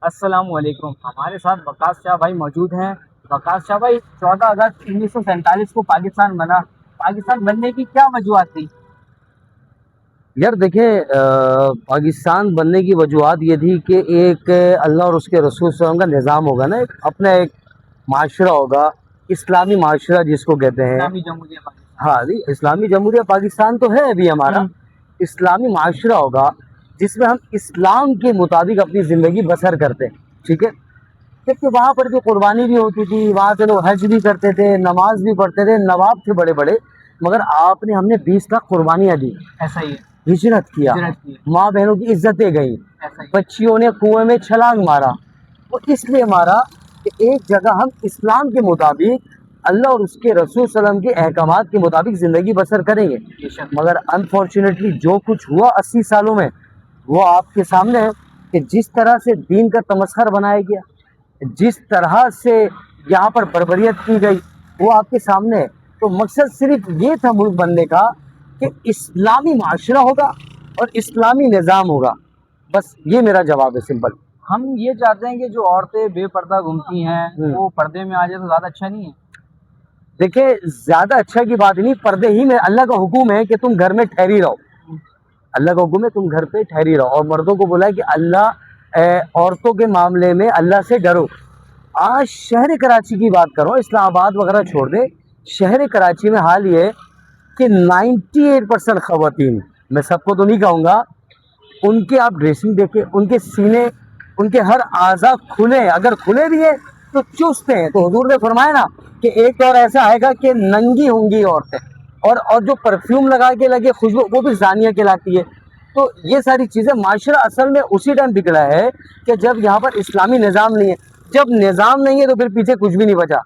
السلام علیکم، ہمارے ساتھ وقاص شاہ بھائی موجود ہیں۔ وقاص شاہ بھائی، 14 اگست 1947 کو پاکستان بنا، پاکستان بننے کی کیا وجوہات تھی؟ یار دیکھیں، پاکستان بننے کی وجوہات یہ تھی کہ ایک اللہ اور اس کے رسول صلی اللہ علیہ وسلم کا نظام ہوگا نا، اپنا ایک معاشرہ ہوگا، اسلامی معاشرہ جس کو کہتے ہیں۔ اسلامی جمہوریہ پاکستان۔ ہاں جی، اسلامی جمہوریہ پاکستان تو ہے ابھی ہمارا۔ اسلامی معاشرہ ہوگا جس میں ہم اسلام کے مطابق اپنی زندگی بسر کرتے ہیں، ٹھیک ہے؟ جبکہ وہاں پر بھی قربانی بھی ہوتی تھی، وہاں سے لوگ حج بھی کرتے تھے، نماز بھی پڑھتے تھے، نواب تھے بڑے بڑے، مگر ہم نے 20 لاکھ قربانیاں دی، ایسا ہی ہے، ہجرت کیا، ہجرت کی، ماں بہنوں کی عزتیں گئیں، ایسا ہی۔ بچیوں نے کنویں میں چھلانگ مارا۔ وہ اس لیے مارا کہ ایک جگہ ہم اسلام کے مطابق اللہ اور اس کے رسول صلی اللہ علیہ وسلم کے احکامات کے مطابق زندگی بسر کریں گے۔ بے شک۔ مگر انفارچونیٹلی جو کچھ ہوا 80 سالوں میں، وہ آپ کے سامنے ہے کہ جس طرح سے دین کا تمسخر بنایا گیا، جس طرح سے یہاں پر بربریت کی گئی، وہ آپ کے سامنے ہے۔ تو مقصد صرف یہ تھا ملک بننے کا کہ اسلامی معاشرہ ہوگا اور اسلامی نظام ہوگا، بس یہ میرا جواب ہے، سمپل۔ ہم یہ چاہتے ہیں کہ جو عورتیں بے پردہ گھومتی ہیں وہ پردے میں آ جائے تو زیادہ اچھا نہیں ہے؟ دیکھیں، زیادہ اچھا کی بات نہیں، پردے ہی میں اللہ کا حکم ہے کہ تم گھر میں ٹھہری رہو، اللہ کا حکم ہے تم گھر پہ ٹھہری رہو، اور مردوں کو بولا ہے کہ عورتوں کے معاملے میں اللہ سے ڈرو۔ آج شہر کراچی کی بات کرو، اسلام آباد وغیرہ چھوڑ دے، شہر کراچی میں حال یہ ہے کہ 98% خواتین، میں سب کو تو نہیں کہوں گا، ان کے آپ ڈریسنگ دیکھیں، ان کے سینے، ان کے ہر اعضاء کھلے ہیں، اگر کھلے بھی ہیں تو چست ہیں۔ تو حضور نے فرمایا نا کہ ایک دور ایسا آئے گا کہ ننگی ہوں گی عورتیں، اور جو پرفیوم لگا کے لگے خوشبو، وہ بھی زانیہ کہلاتی ہے۔ تو یہ ساری چیزیں، معاشرہ اصل میں اسی ٹائم بگڑا ہے کہ جب یہاں پر اسلامی نظام نہیں ہے۔ جب نظام نہیں ہے تو پھر پیچھے کچھ بھی نہیں بچا۔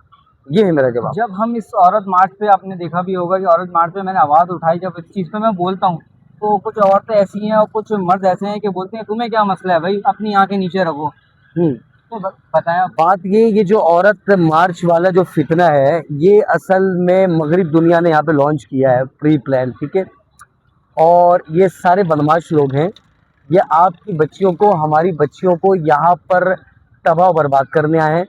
یہ ہے میرا جواب۔ جب ہم اس عورت مارچ پہ، آپ نے دیکھا بھی ہوگا کہ عورت مارچ پہ میں نے آواز اٹھائی، جب اس چیز پہ میں بولتا ہوں تو کچھ عورتیں ایسی ہیں اور کچھ مرد ایسے ہیں کہ بولتے ہیں تمہیں کیا مسئلہ ہے بھائی، اپنی آنکھیں نیچے رکھو۔ تو بتائیں آپ۔ بات یہ جو عورت مارچ والا جو فتنہ ہے، یہ اصل میں مغرب دنیا نے یہاں پہ لانچ کیا ہے، پری پلان، ٹھیک ہے؟ اور یہ سارے بدماش لوگ ہیں، یہ آپ کی بچیوں کو، ہماری بچیوں کو یہاں پر تباہ و برباد کرنے آئے ہیں۔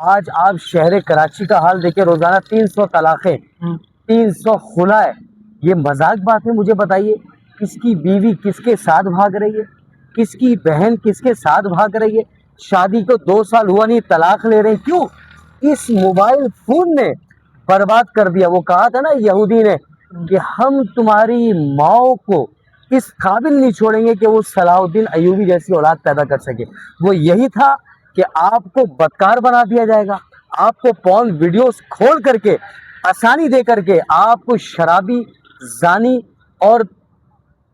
آج آپ شہر کراچی کا حال دیکھیں، روزانہ 300 طلاقیں، 300 خلا ہے۔ یہ مذاق بات ہے؟ مجھے بتائیے، کس کی بیوی کس کے ساتھ بھاگ رہی ہے، کس کی بہن کس کے ساتھ بھاگ رہی ہے، شادی کو 2 سال ہوا نہیں طلاق لے رہے ہیں، کیوں؟ اس موبائل فون نے برباد کر دیا۔ وہ کہا تھا نا یہودی نے کہ ہم تمہاری ماؤں کو اس قابل نہیں چھوڑیں گے کہ وہ صلاح الدین ایوبی جیسی اولاد پیدا کر سکے۔ وہ یہی تھا کہ آپ کو بدکار بنا دیا جائے گا، آپ کو پورن ویڈیوز کھول کر کے، آسانی دے کر کے آپ کو شرابی، زانی اور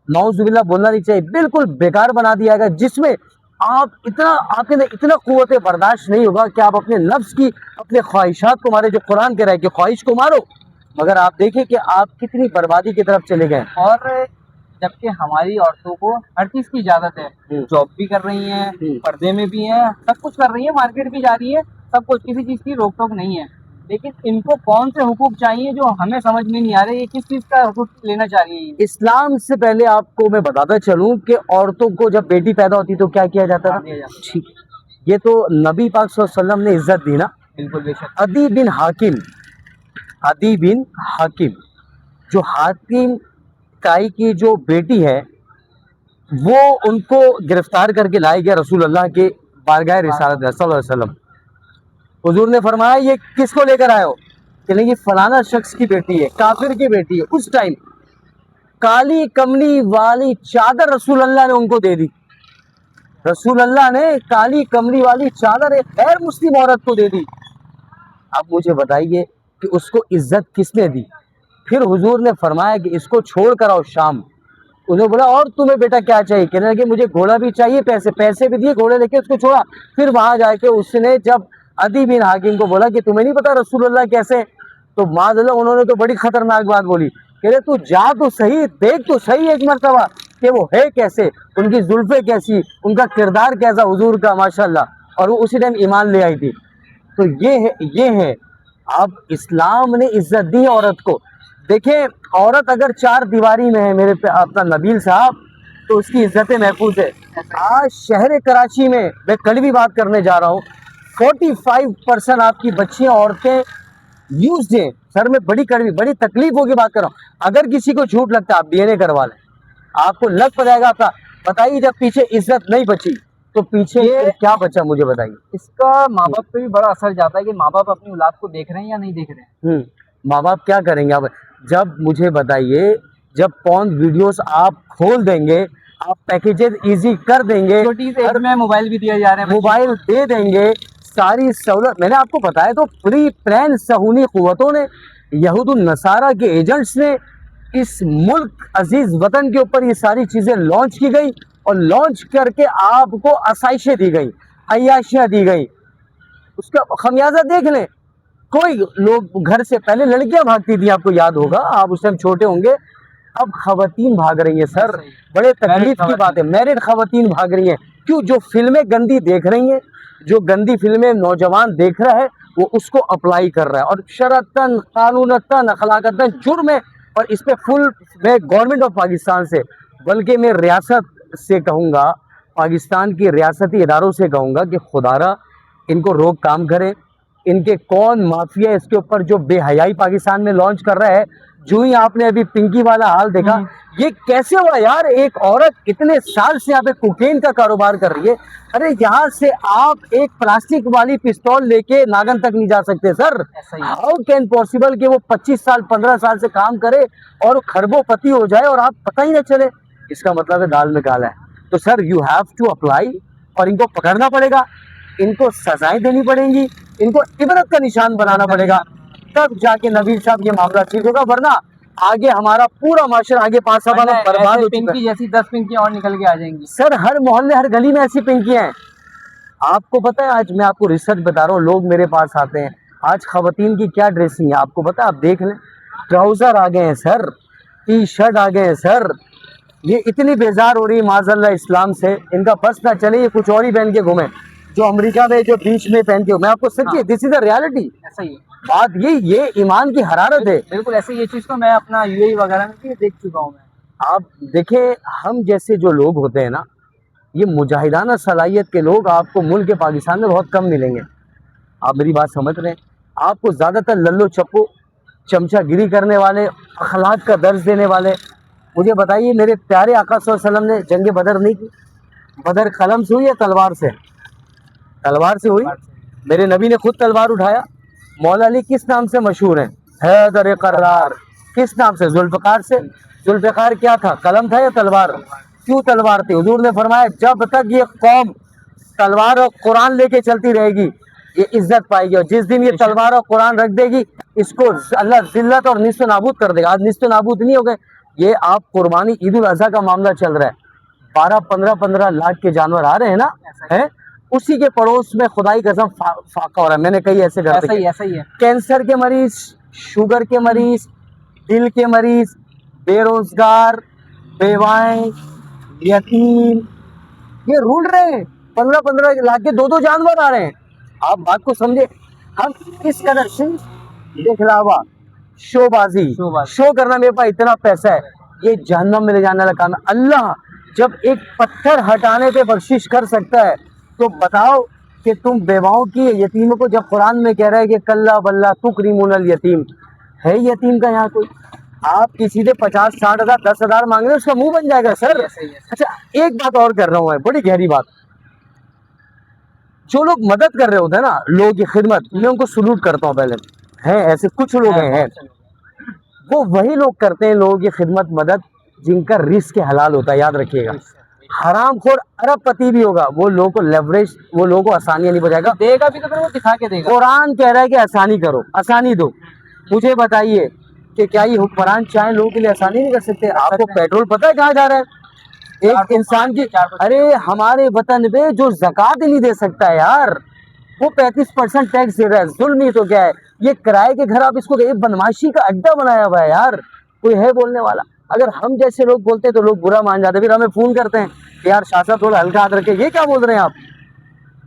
نعوذ باللہ بولنا نہیں چاہیے، بالکل بیکار بنا دیا گا، جس میں آپ کے اندر اتنا قوت برداشت نہیں ہوگا کہ آپ اپنے نفس کی، اپنے خواہشات کو مارے، جو قرآن کہہ رہا ہے کہ خواہش کو مارو، مگر آپ دیکھیں کہ آپ کتنی بربادی کی طرف چلے گئے۔ اور جبکہ ہماری عورتوں کو ہر چیز کی اجازت ہے، جاب بھی کر رہی ہیں، پردے میں بھی ہیں، سب کچھ کر رہی ہیں، مارکیٹ بھی جا رہی ہے، سب کچھ، کسی چیز کی روک ٹوک نہیں ہے، لیکن ان کو کون سے حقوق چاہیے جو ہمیں سمجھ میں نہیں آ رہے؟ یہ کس چیز کا حقوق لینا چاہ رہی ہے؟ اسلام سے پہلے آپ کو میں بتاتا چلوں کہ عورتوں کو جب بیٹی پیدا ہوتی تو کیا کیا جاتا تھا؟ ٹھیک، یہ تو نبی پاک صلی اللہ علیہ وسلم نے عزت دی نا۔ بالکل، بے شک۔ عدی بن حاکم، جو حاکم کائی کی جو بیٹی ہے، وہ ان کو گرفتار کر کے لائے گیا رسول اللہ کے بارگاہ رسالت میں صلی اللہ علیہ وسلم۔ حضور نے فرمایا یہ کس کو لے کر آئے ہو؟ کہ نہیں، یہ فلانا شخص کی بیٹی ہے، کافر کی بیٹی ہے۔ اس ٹائم کالی کملی والی چادر رسول اللہ نے ان کو دے دی، رسول اللہ نے کالی کملی والی چادر ایک غیر مسلم عورت کو دے دی۔ اب مجھے بتائیے کہ اس کو عزت کس نے دی؟ پھر حضور نے فرمایا کہ اس کو چھوڑ کر آؤ شام۔ انہوں نے بولا اور تمہیں بیٹا کیا چاہیے؟ کہنے لگے مجھے گھوڑا بھی چاہیے، پیسے بھی دیے، گھوڑے لے کے اس کو چھوڑا۔ پھر وہاں جا کے اس نے جب عدی بن حاکم کو بولا کہ تمہیں نہیں پتا رسول اللہ کیسے، تو معاذ اللہ انہوں نے تو بڑی خطرناک بات بولی، کہہ رہے تو جا تو صحیح، دیکھ تو صحیح ایک مرتبہ کہ وہ ہے کیسے، ان کی زلفیں کیسی، ان کا کردار کیسا حضور کا، ماشاءاللہ۔ اور وہ اسی ٹائم ایمان لے آئی تھی۔ تو یہ ہے اب اسلام نے عزت دی عورت کو۔ دیکھیں، عورت اگر 4 دیواری میں ہے، میرے اپنا نبیل صاحب، تو اس کی عزتیں محفوظ ہے. آج شہر کراچی میں کڑوی بات کرنے جا رہا ہوں, 45% آپ کی بچیاں عورتیں یوز ہیں. سر میں بڑی کڑوی بڑی تکلیف ہوگی بات کر رہا ہوں. اگر کسی کو جھوٹ لگتا ہے آپ ڈی این اے کروا لیں, آپ کو لگ پڑے گا. آپ کا بتائیے جب پیچھے عزت نہیں بچی تو پیچھے کیا بچا, مجھے بتائیے. اس کا ماں باپ پہ بھی بڑا اثر جاتا ہے کہ ماں باپ اپنی اولاد کو دیکھ رہے ہیں یا نہیں دیکھ رہے ہیں. ماں باپ کیا کریں گے اب. جب مجھے بتائیے جب پون ویڈیوز آپ کھول دیں گے, آپ پیکیجز ایزی کر دیں گے, چھوٹی سی ایج میں موبائل بھی دیا جا رہا ہے, موبائل دے دیں گے, ساری سہولت. میں نے آپ کو بتایا تو پری پلان صہیونی قوتوں نے, یہود النصارہ کے ایجنٹس نے اس ملک عزیز وطن کے اوپر یہ ساری چیزیں لانچ کی گئی, اور لانچ کر کے آپ کو آسائشیں دی گئی, عیاشیاں دی گئی. اس کا خمیازہ دیکھ لیں. کوئی لوگ گھر سے پہلے لڑکیاں بھاگتی تھیں, آپ کو یاد ہوگا, آپ اس ٹائم چھوٹے ہوں گے. اب خواتین بھاگ رہی ہیں سر, بڑے تکلیف کی بات ہے. میرڈ خواتین بھاگ رہی ہیں. کیوں؟ جو فلمیں گندی دیکھ رہی ہیں, جو گندی فلمیں نوجوان دیکھ رہا ہے وہ اس کو اپلائی کر رہا ہے, اور شرعتاً قانونتاً اخلاقتاً جرم ہے. اور اس پہ فل میں گورنمنٹ آف پاکستان سے, بلکہ میں ریاست سے کہوں گا, پاکستان کی ریاستی اداروں سے کہوں گا کہ خدارا ان کو روک کام کرے. ان کے کون مافیا اس کے اوپر جو بے حیائی پاکستان میں لانچ کر رہا ہے. جو ہی آپ نے ابھی پنکی والا حال دیکھا, یہ کیسے ہوا یار؟ ایک عورت اتنے سال سے یہاں پہ کوکین کا کاروبار کر رہی ہے. ارے یہاں سے آپ ایک پلاسٹک والی پستول لے کے ناگن تک نہیں جا سکتے سر. ہاؤ کین پاسبل کہ وہ 25 سال 15 سال سے کام کرے اور کھربوں پتی ہو جائے اور آپ پتہ ہی نہ چلے. اس کا مطلب ہے دال میں کالا ہے. تو sir you have to apply, اور ان کو پکڑنا پڑے گا, ان کو سزائیں دینی پڑیں گی, ان کو عبرت کا نشان بنانا پڑے گا, تب جا کے نبیل صاحب یہ معاملہ ٹھیک ہوگا. ورنہ آگے ہمارا پورا معاشرہ آگے 5 سال برباد ہو چکا ہے. پنکی جیسی 10 پنکیاں اور نکل کے آ جائیں گی سر. ہر محلے ہر گلی میں ایسی پنکیاں ہیں. آپ کو پتہ ہے, آج میں آپ کو ریسرچ بتا رہا ہوں, لوگ میرے پاس آتے ہیں, آج خواتین کی کیا ڈریسنگ ہے آپ کو پتہ ہے؟ آپ دیکھ لیں, ٹراؤزر آ گئے ہیں سر, ٹی شرٹ آ گئے ہیں سر. یہ اتنی بیزار ہو رہی ہے معاذ اللہ اسلام سے, ان کا بس نہ چلے, یہ کچھ اور ہی پہن کے گھومیں. جو امریکہ میں جو بیچ میں پہن کے, میں آپ کو سچی, دس از دا ریالٹی. ایسا ہی ہے بات یہ ایمان کی حرارت ہے. بالکل ایسے. یہ چیز تو میں اپنا یو اے ای وغیرہ میں بھی دیکھ چکا ہوں. میں آپ دیکھیں, ہم جیسے جو لوگ ہوتے ہیں نا, یہ مجاہدانہ صلاحیت کے لوگ آپ کو ملک پاکستان میں بہت کم ملیں گے. آپ میری بات سمجھ رہے ہیں؟ آپ کو زیادہ تر للو چپو, چمچہ گیری کرنے والے, اخلاق کا درس دینے والے. مجھے بتائیے, میرے پیارے آقا صلی اللہ علیہ وسلم نے جنگ بدر نہیں کی؟ بدر قلم سے ہوئی یا تلوار سے؟ تلوار سے ہوئی. میرے نبی نے خود تلوار اٹھایا. مولا علی کس نام سے مشہور ہیں؟ حیدر قرار. کس نام سے؟ ذوالفقار سے. ذوالفقار کیا تھا, قلم تھا یا تلوار؟ کیوں تلوار تھی؟ حضور نے فرمایا جب تک یہ قوم تلوار اور قرآن لے کے چلتی رہے گی یہ عزت پائے گی, اور جس دن یہ تلوار اور قرآن رکھ دے گی اس کو اللہ ذلت اور نیست و نابود کر دے گا. آج نیست و نابود نہیں ہو گئے. یہ آپ قربانی عید الاضحیٰ کا معاملہ چل رہا ہے, 12-15 لاکھ کے جانور آ رہے ہیں نا, اسی کے پڑوس میں خدائی قسم فاقہ ہو رہا ہے. میں نے کئی ایسے گھر ایسا ہی ہے. کینسر کے مریض, شوگر کے مریض, دل کے مریض, بے روزگار, بیوائیں, یتیم, یہ رول رہے ہیں. 15 لاکھ کے 2 جانور آ رہے ہیں. آپ بات کو سمجھے. ہم کس قدر سے دکھلاوا, شو بازی, شو کرنا, میرے پاس اتنا پیسہ ہے, یہ جہنم میں لے جانے والا کام ہے. اللہ جب ایک پتھر ہٹانے پہ بخشش کر سکتا ہے تو بتاؤ کہ تم بیواؤں کی, یتیموں کو, جب قرآن میں کہہ رہا ہے کہ کلا بلا تکریمون الیتیم, ہے یتیم کا یہاں کوئی؟ آپ کسی سے 50-60 ہزار 10 ہزار مانگ رہے ہیں, اس کا منہ بن جائے گا سر. اچھا ایک بات اور کر رہا ہوں میں, بڑی گہری بات. جو لوگ مدد کر رہے ہوتے ہیں نا, لوگوں کی خدمت, میں ان کو سلوٹ کرتا ہوں. پہلے ہیں ایسے کچھ لوگ ہیں, وہ وہی لوگ کرتے ہیں لوگوں کی خدمت مدد جن کا رزق حلال ہوتا ہے. یاد رکھیے گا, حرام خور ارب پتی بھی ہوگا, وہ لوگوں کو لیوریج, وہ لوگوں کو آسانیاں نہیں بجائے گا, دے گا بھی تو پھر وہ دکھا کے دے گا. قرآن کہہ رہا ہے کہ آسانی کرو, آسانی دو. مجھے بتائیے کہ کیا یہ حکمران چاہیں لوگوں کے لیے آسانی نہیں کر سکتے؟ آپ کو پیٹرول پتہ ہے کہاں جا رہا ہے ایک انسان کی؟ ارے ہمارے وطن میں جو زکوٰۃ نہیں دے سکتا ہے یار, وہ 35% ٹیکس دے رہا ہے. ظلم ہی تو کیا ہے یہ, کرائے کے گھر آپ اس کو بدماشی کا اڈا بنایا ہوا ہے یار. کوئی ہے بولنے والا؟ اگر ہم جیسے لوگ بولتے ہیں تو لوگ برا مان جاتے ہیں, پھر ہمیں فون کرتے ہیں کہ یار شاہ صاحب تھوڑا ہلکا ہاتھ رکھے, یہ کیا بول رہے ہیں آپ؟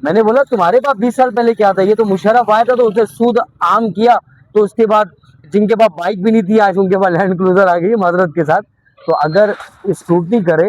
میں نے بولا تمہارے پاس 20 سال پہلے کیا تھا؟ یہ تو مشرف آیا تھا تو اسے سود عام کیا, تو اس کے بعد جن کے پاس بائک بھی نہیں تھی آج ان کے پاس لینڈ کروزر آ گئی, معذرت کے ساتھ. تو اگر اسکروٹنی کرے